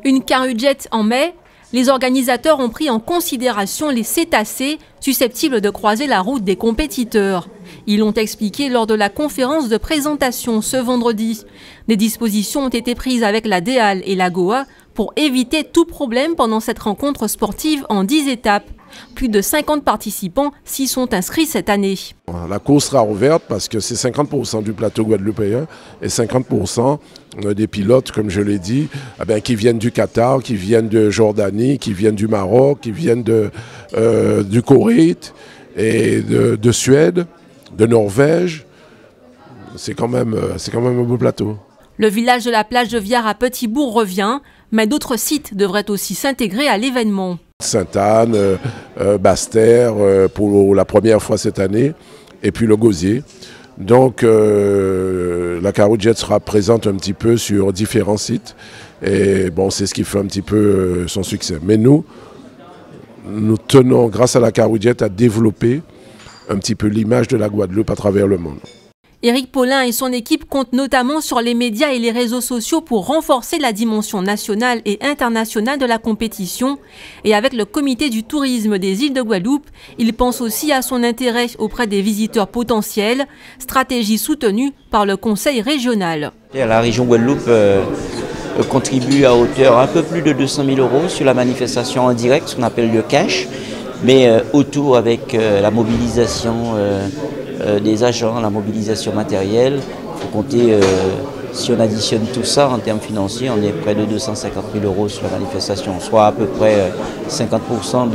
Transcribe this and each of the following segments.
Une Carujet en mai, les organisateurs ont pris en considération les cétacés susceptibles de croiser la route des compétiteurs. Ils l'ont expliqué lors de la conférence de présentation ce vendredi. Des dispositions ont été prises avec la DEAL et la GOA pour éviter tout problème pendant cette rencontre sportive en 10 étapes. Plus de 50 participants s'y sont inscrits cette année. La course sera ouverte parce que c'est 50% du plateau guadeloupéen et 50% des pilotes, comme je l'ai dit, qui viennent du Qatar, qui viennent de Jordanie, qui viennent du Maroc, qui viennent du Koweït et de Suède, de Norvège. C'est quand même un beau plateau. Le village de la plage de Viard à Petit-Bourg revient, mais d'autres sites devraient aussi s'intégrer à l'événement. Sainte-Anne, Basse-Terre pour la première fois cette année, et puis le Gosier. Donc la Carujet sera présente un petit peu sur différents sites, et bon, c'est ce qui fait un petit peu son succès. Mais nous tenons, grâce à la Carujet, à développer un petit peu l'image de la Guadeloupe à travers le monde. Éric Paulin et son équipe comptent notamment sur les médias et les réseaux sociaux pour renforcer la dimension nationale et internationale de la compétition. Et avec le comité du tourisme des îles de Guadeloupe, il pense aussi à son intérêt auprès des visiteurs potentiels, stratégie soutenue par le conseil régional. La région Guadeloupe contribue à hauteur un peu plus de 200 000 € sur la manifestation en direct, ce qu'on appelle le cash, mais autour avec la mobilisation des agents, la mobilisation matérielle. Il faut compter, si on additionne tout ça en termes financiers, on est près de 250 000 € sur la manifestation, soit à peu près 50%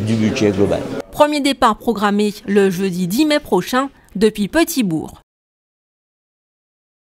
du budget global. Premier départ programmé le jeudi 10 mai prochain depuis Petit-Bourg.